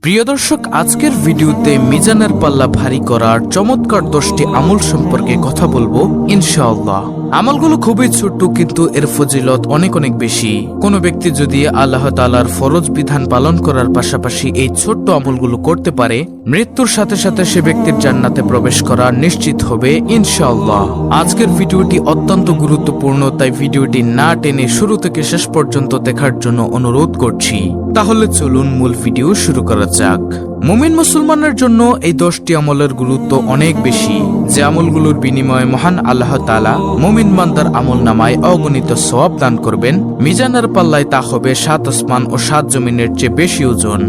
প্রিয় দর্শক, আজকের ভিডিওতে মিজানের পাল্লা ভারী করার চমৎকার 10টি আমল সম্পর্কে কথা বলবো ইনশাআল্লাহ। আমলগুলো খুবই ছোট্ট, কিন্তু এর ফজিলত অনেক অনেক বেশি। কোনো ব্যক্তি যদি আল্লাহ তাআলার ফরজ বিধান পালন করার পাশাপাশি এই ছোট্ট আমলগুলো করতে পারে, মৃত্যুর সাথে সাথে সে ব্যক্তির জান্নাতে প্রবেশ করা নিশ্চিত হবে ইনশাআল্লাহ। আজকের ভিডিওটি অত্যন্ত গুরুত্বপূর্ণ, তাই ভিডিওটি না টেনে শুরু থেকে শেষ পর্যন্ত দেখার জন্য অনুরোধ করছি। তাহলে চলুন মূল ভিডিও শুরু করা যাক। মুমিন মুসলমানের জন্য এই 10টি আমলের গুরুত্ব অনেক বেশি, যে আমলগুলোর বিনিময়ে মহান আল্লাহ তাআলা মুমিন বান্দার আমল নামায় অগণিত সওয়াব দান করবেন। মিজানের পাল্লায় তা হবে 7 আসমান ও 7 জমিনের চেয়ে বেশি ওজন।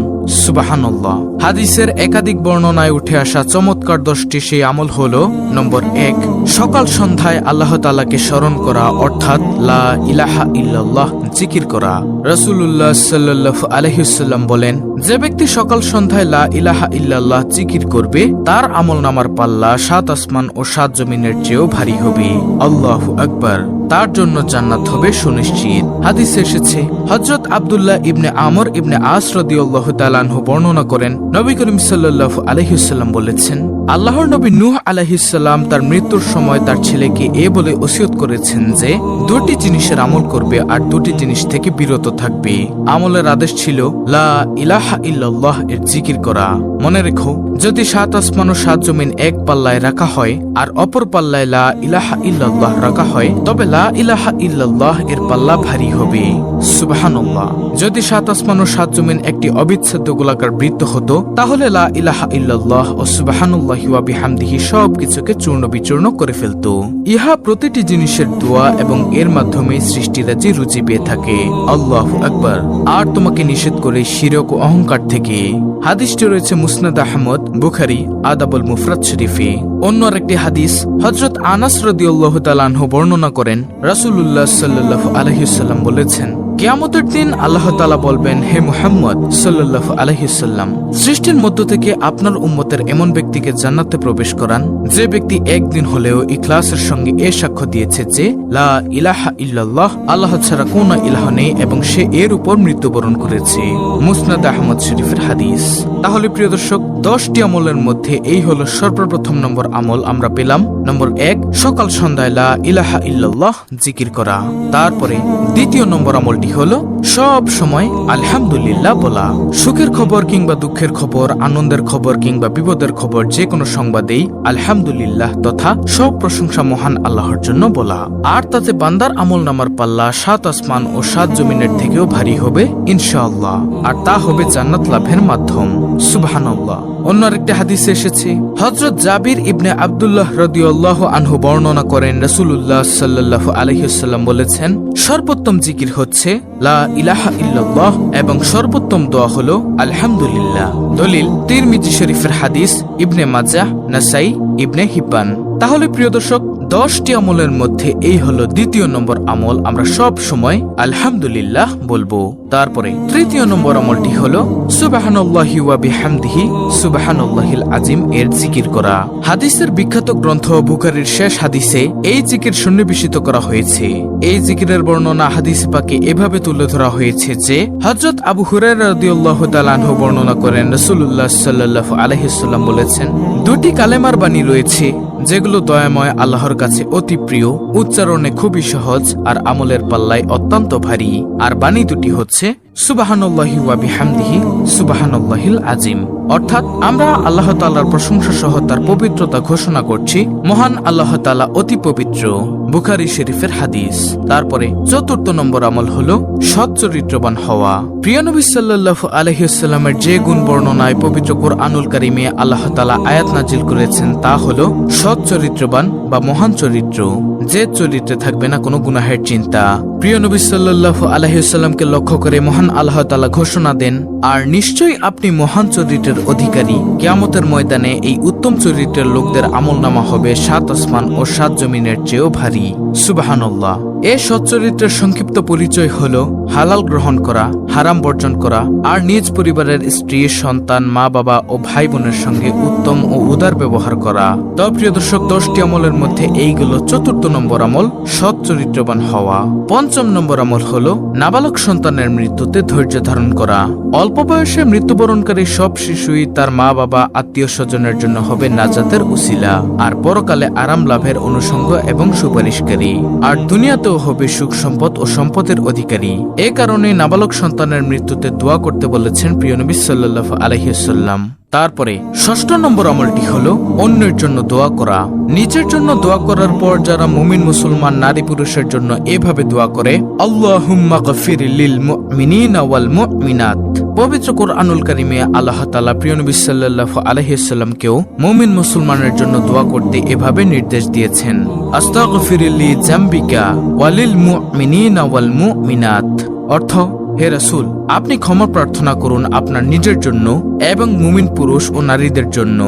সুবহানাল্লাহ। হাদিসের একাধিক বর্ণনায় উঠে আসা চমৎকার 10টি সেই আমল হলো: নম্বর 1, সকাল সন্ধ্যায় আল্লাহ তাআলাকে স্মরণ করা, অর্থাৎ লা ইলাহা ইল্লাল্লাহ জিকির করা। রাসূলুল্লাহ সাল্লাল্লাহু আলাইহি ওয়াসাল্লাম বলেন, যে ব্যক্তি সকাল সন্ধ্যায় লা ইলাহা ইল্লাল্লাহ জিকির করবে, তার আমলনামার পাল্লা 7 আসমান ও 7 জমিনের চেয়েও ভারী হবে। আল্লাহু আকবার। তার জন্য জান্নাত হবে সুনিশ্চিত। হাদিসে এসেছে, হযরত আব্দুল্লাহ ইবনে আমর ইবনে আস রাদিয়াল্লাহু তাআলা আনহু বর্ণনা করেন, নবী করিম সাল্লাল্লাহু আলাইহি ওয়াসাল্লাম বলেছেন, আল্লাহর নবী নূহ আলাইহিস সালাম তার মৃত্যুর সময় তার ছেলেকে বলে ওসিয়ত করেছেন যে 2টি জিনিসের আমল করবে আর 2টি জিনিস থেকে বিরত থাকবে। আমলের আদেশ ছিল লা ইলাহা ইল্লাল্লাহ এর জিকির করা। মনে রেখো, যদি 7 আসমান ও 7 জমিন এক পাল্লায় রাখা হয় আর অপর পাল্লায় লা ইলাহা ইল্লাল্লাহ রাখা হয়, তবে লা ইলাহা ইল্লাল্লাহ এর পাল্লা ভারী হবে। সুবহানাল্লাহ। যদি 7 আসমান ও 7 জমিন একটি অবিচ্ছেদ্য গোলাকার বৃত্ত হতো, তাহলে লা ইলাহা ইল্লাল্লাহ ও সুবহানাল্লাহি ওয়া বিহামদিহি সবকিছুকে চূর্ণ বিচূর্ণ করে ফেলতো। ইহা প্রতিটি জিনিসের দোয়া এবং এর মাধ্যমে সৃষ্টিরাজি রুচি পেয়ে থাকে। আল্লাহু আকবার। আর তোমাকে নিষেধ করে শিরক ও অহংকার থেকে। হাদিসটি রয়েছে মুসনাদ আহমদ, বুখারী, আদাবুল মুফরাদ শরীফে। অন্য আরেকটি হাদিস, হযরত আনাস রাদিয়াল্লাহু তাআলা আনহু বর্ণনা করেন, রাসূলুল্লাহ সাল্লাল্লাহু আলাইহি ওয়াসাল্লাম বলেছেন, কিয়ামতের দিন আল্লাহ তাআলা বলবেন, হে মুহাম্মদ সাল্লাল্লাহু আলাইহি ওয়াসাল্লাম, সৃষ্টির মধ্য থেকে আপনার উম্মতের এমন ব্যক্তিকে জান্নাতে প্রবেশ করান, যে ব্যক্তি একদিন হলেও ইখলাসের সঙ্গে সাক্ষ্য দিয়েছে যে লা ইলাহা ইল্লাল্লাহ, আল্লাহ ছাড়া কোনো ইলাহ নেই, এবং সে এর উপর মৃত্যুবরণ করেছে। মুসনাদ আহমদ শরীফের হাদিস। তাহলে প্রিয় দর্শক, 10টি আমলের মধ্যে এই হলো সর্বপ্রথম নম্বর আমল আমরা পেলাম। নম্বর 1, সকাল সন্ধ্যায় লা ইলাহা ইল্লাল্লাহ জিকির করা। তারপরে দ্বিতীয় নম্বর আমলটি হলো সব সময় আলহামদুলিল্লাহ বলা। সুখের খবর কিংবা দুঃখের খবর, আনন্দের খবর কিংবা বিপদের খবর, যে কোনো সংবাদেই আলহামদুলিল্লাহ তথা সব প্রশংসা মহান আল্লাহর জন্য বলা। আর তাতে বান্দার আমল নামার পাল্লা 7 আসমান ও 7 জমিনের থেকেও ভারী হবে ইনশাআল্লাহ, আর তা হবে জান্নাত লাভের মাধ্যম। সুবহানাল্লাহ। অন্য আরেকটি হাদিসে এসেছে, হযরত জাবির ইবনে আব্দুল্লাহ রাদিয়াল্লাহু আনহু বর্ণনা করেন, রাসূলুল্লাহ সাল্লাল্লাহু আলাইহি ওয়াসাল্লাম বলেছেন, সর্বোত্তম জিকির হচ্ছে লা ইলাহা ইল্লাল্লাহ এবং সর্বোত্তম দোয়া হলো আলহামদুলিল্লাহ। দলিল তিরমিজি শরীফের হাদিস, ইবনে মাজাহ, নাসাই, ইবনে হিব্বান। তাহলে প্রিয় দর্শক, 10টি আমলের মধ্যে এই হলো দ্বিতীয় নম্বর আমল, আমরা সব সময় আলহামদুলিল্লাহ বলবো। তারপরে তৃতীয় নম্বর আমলটি হলো সুবহানাল্লাহি ওয়া বিহামদিহি সুবহানাল্লাহিল আজিম এর জিকির করা। হাদিসের বিখ্যাত গ্রন্থ বুখারীর শেষ হাদিসে এই জিকির সন্নিবেশিত করা হয়েছে। এই জিকিরের বর্ণনা হাদিস পাকে এভাবে তুলে ধরা হয়েছে যে, হযরত আবু হুরায়রা রাদিয়াল্লাহু তাআলা আনহু বর্ণনা করেন, রাসূলুল্লাহ সাল্লাল্লাহু আলাইহি ওয়াসাল্লাম বলেছেন, 2টি কালেমার বাণী রয়েছে যেগুলো দয়াময় আল্লাহর কাছে অতি প্রিয়, উচ্চারণে খুবই সহজ আর আমলের পাল্লায় অত্যন্ত ভারী। আর বাণী দুটি হচ্ছে সুবহানাল্লাহি ওয়া বিহামদিহি সুবহানাল্লাহিল আজিম। অর্থাৎ আমরা আল্লাহ তাআলার প্রশংসা সহ তার পবিত্রতা ঘোষণা করছি, মহান আল্লাহ তাআলা অতি পবিত্র। বুখারী শরীফের হাদিস। তারপরে চতুর্থ নম্বর আমল হলো সৎ চরিত্রবান হওয়া। প্রিয় নবী সাল্লাল্লাহু আলাইহি ওয়াসাল্লামের যে গুণ বর্ণনায় পবিত্র কুরআনুল কারীমে আল্লাহ তাআলা আয়াত নাজিল করেছেন, তা হলো সৎ চরিত্রবান বা মহান চরিত্র, যে চরিত্রে থাকবে না কোনো গুনাহের চিন্তা। প্রিয় নবী সাল্লাল্লাহু আলাইহি ওয়াসাল্লামকে লক্ষ্য করে মহান আল্লাহ তাআলা ঘোষণা দেন, আর নিশ্চয়ই আপনি মহান চরিত্রের অধিকারী। কিয়ামতের ময়দানে এই উত্তম চরিত্রের লোকদের আমলনামা হবে 7 আসমান ও 7 জমিনের চেয়েও ভারী। সুবহানাল্লাহ। এ সচ্চরিত্রের সংক্ষিপ্ত পরিচয় হলো হালাল গ্রহণ করা, হারাম বর্জন করা, আর নিজ পরিবারের স্ত্রী, সন্তান, মা বাবা ও ভাই বোনের সঙ্গে উত্তম ও উদার ব্যবহার করা। তো প্রিয় দর্শক, 10টি আমলের মধ্যে এইগুলো 4th নম্বর আমল, সৎ চরিত্রবান হওয়া। 5ম নম্বর আমল হলো নাবালক সন্তানের মৃত্যুতে ধৈর্য ধারণ করা। অল্প বয়সে মৃত্যুবরণকারী সব শিশুই তার মা বাবা, আত্মীয় স্বজনের জন্য হবে নাজাতের উসিলা, আর পরকালে আরাম লাভের অনুষঙ্গ এবং সুপারিশকারী, আর দুনিয়াতেও হবে সুখ সম্পদ ও সম্পদের অধিকারী। এ কারণে নাবালক সন্তানের মৃত্যুতে দোয়া করতে বলেছেন প্রিয় নবী সাল্লাল্লাহু আলাইহি ওয়াসাল্লাম। তারপরে 6ষ্ঠ নম্বর আমলটি হলো অন্যের জন্য দোয়া করা। নিজের জন্য দোয়া করার পর যারা মুমিন মুসলমান নারী পুরুষের জন্য এভাবে দোয়া করে, আল্লাহুম্মা গফির লিল মুমিনিনা ওয়াল মুমিনাত। পবিত্র কোরআনুল কারীমে আল্লাহ তাআলা প্রিয় নবী সাল্লাল্লাহু আলাইহি ওয়াসাল্লামকেও মুমিন মুসলমানের জন্য দোয়া করতে এভাবে নির্দেশ দিয়েছেন, আস্তাগফিরুলি জামবিকা ওয়ালিল মুমিনিনা ওয়াল মুমিনাত। অর্থ, হে রাসূল, আপনি ক্ষমা প্রার্থনা করুন আপনার নিজের জন্য এবং মুমিন পুরুষ ও নারীদের জন্য।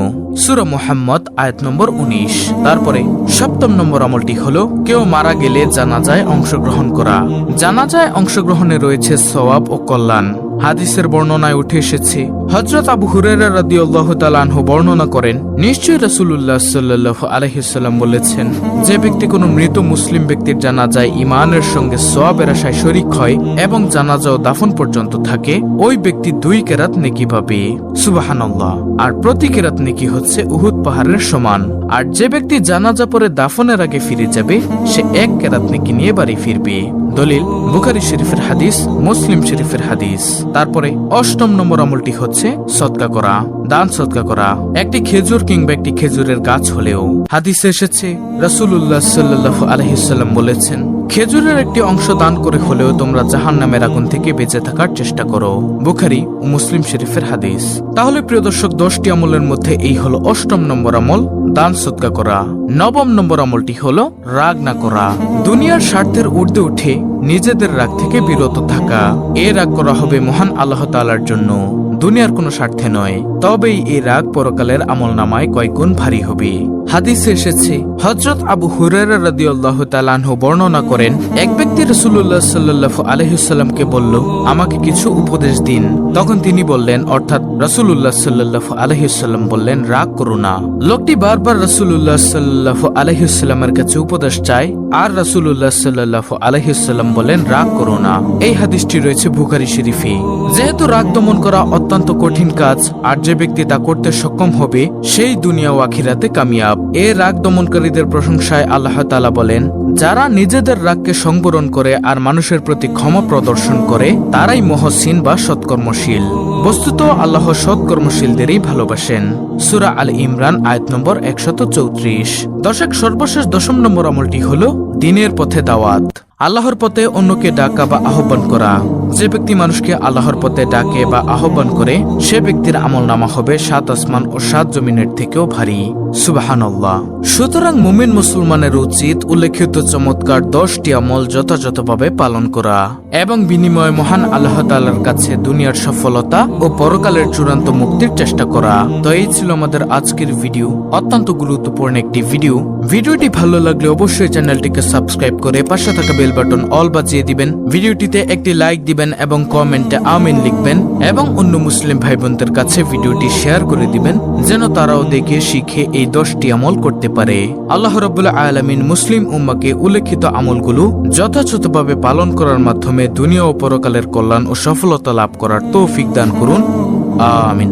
সূরা মুহাম্মদ আয়াত নম্বর 19। তারপরে 7ম নম্বর আমলটি হলো কেউ মারা গেলে জানাজায় অংশগ্রহণ করা। জানাজায় অংশগ্রহণে রয়েছে সওয়াব ও কল্যাণ। হাদিসের বর্ণনায় উঠে এসেছে, হযরত আবু হুরায়রা রাদিয়াল্লাহু তাআলা আনহু বর্ণনা করেন, নিশ্চয়ই রাসূলুল্লাহ সাল্লাল্লাহু আলাইহি ওয়াসাল্লাম বলেছেন, যে ব্যক্তি কোনো মৃত মুসলিম ব্যক্তির জানাজায় ঈমানের সঙ্গে সওয়াবের আশায় শরীক হয় এবং জানাজা ও দাফন পর্যন্ত থাকে, ওই ব্যক্তি 2 কেরাত নেকি পাবে। সুবহানাল্লাহ। আর প্রতি কেরাত নেকি হচ্ছে উহুদ পাহাড়ের সমান। আর যে ব্যক্তি জানাজা পরে দাফনের আগে ফিরে যাবে, সে 1 কেরাত নেকি নিয়ে বাড়ি ফিরবে। দলিল বুখারী শরীফের হাদিস, মুসলিম শরীফের হাদিস। তারপরে 8ম নম্বর আমলটি হচ্ছে সদকা করা, দান সদকা করা। একটি খেজুর কিংবা একটি খেজুরের গাছ হলেও। হাদিসে এসেছে, রাসূলুল্লাহ সাল্লাল্লাহু আলাইহি ওয়াসাল্লাম বলেছেন, খেজুরের একটি অংশ দান করে হলেও তোমরা জাহান্নামের আগুন থেকে বেঁচে থাকার চেষ্টা করো। বুখারী ও মুসলিম শরীফের হাদিস। তাহলে প্রিয় দর্শক, 10টি আমলের মধ্যে এই হলো 8ম নম্বর আমল, দান সদকা করা। 9ম নম্বর আমলটি হলো রাগ না করা। দুনিয়ার স্বার্থের ঊর্ধ্বে উঠে নিজেদের রাগ থেকে বিরত থাকা। এ রাগ করা হবে মহান আল্লাহ তাআলার জন্য, দুনিয়ার কোনো স্বার্থে নয়। তবেই এই রাগ পরকালের আমলনামায় কয়েক গুণ ভারী হবে। হাদিসে এসেছে, হযরত আবু হুরায়রা রাদিয়াল্লাহু তাআলা আনহু বর্ণনা করেন, এক ব্যক্তি রাসূলুল্লাহ সাল্লাল্লাহু আলাইহি ওয়াসাল্লামকে বলল, আমাকে কিছু উপদেশ দিন। তখন তিনি বললেন, অর্থাৎ রাসূলুল্লাহ সাল্লাল্লাহু আলাইহি ওয়াসাল্লাম বললেন, রাগ করো না। লোকটি বারবার রাসূলুল্লাহ সাল্লাল্লাহু আলাইহি ওয়াসাল্লামের কাছে উপদেশ চায়, আর রাসূলুল্লাহ সাল্লাল্লাহু আলাইহি ওয়াসাল্লাম বলেন, রাগ করো না। এই হাদিসটি রয়েছে বুখারী শরীফে। যেহেতু রাগ দমন করা অত্যন্ত কঠিন কাজ, আর যে ব্যক্তি তা করতে সক্ষম হবে, সেই দুনিয়া ও আখিরাতে কামিয়াব। এ রাগ দমনকারীদের প্রশংসায় আল্লাহ তাআলা বলেন, যারা নিজেদের রাগকে সংবরণ করে আর মানুষের প্রতি ক্ষমা প্রদর্শন করে, তারাই মুহসিন বা সৎকর্মশীল। বস্তুত আল্লাহ সৎকর্মশীলদেরই ভালোবাসেন। সূরা আল ইমরান আয়াত নম্বর 134। দর্শক, সর্বশেষ 10ম নম্বর আমলটি হলো দ্বীনের পথে দাওয়াত। আল্লাহর পথে অন্যকে ডাকা বা আহ্বান করা। যে ব্যক্তি মানুষকে আল্লাহর পথে ডাকে বা আহ্বান করে, সে ব্যক্তির আমলনামা হবে 7 আসমান ও 7 জমিনের থেকেও ভারী। সুবহানাল্লাহ। সুতরাং মুমিন মুসলমানের উচিত উল্লেখিত চমৎকার 10টি আমল যথাযথভাবে পালন করা এবং বিনিময়ে মহান আল্লাহ তাআলার কাছে দুনিয়ার সফলতা ও পরকালের চূড়ান্ত মুক্তির চেষ্টা করা। তো এই ছিল আমাদের আজকের ভিডিও, অত্যন্ত গুরুত্বপূর্ণ একটি ভিডিও। ভিডিওটি ভালো লাগলে অবশ্যই চ্যানেলটিকে সাবস্ক্রাইব করে পাশে থাকা বেল বাটন অল বাজিয়ে দিবেন। ভিডিওটিতে একটি লাইক দিবেন এবং কমেন্টে আমিন লিখবেন এবং অন্য মুসলিম ভাই বোনদের কাছে ভিডিওটি শেয়ার করে দিবেন, যেন তারাও দেখে শিখে এই 10টি আমল করতে পারে। আল্লাহ রাব্বুল আলামিন মুসলিম উম্মাহকে উল্লেখিত আমলগুলো যথাযথভাবে পালন করার মাধ্যমে দুনিয়া ও পরকালের কল্যাণ ও সফলতা লাভ করার তৌফিক দান করুন। আমিন।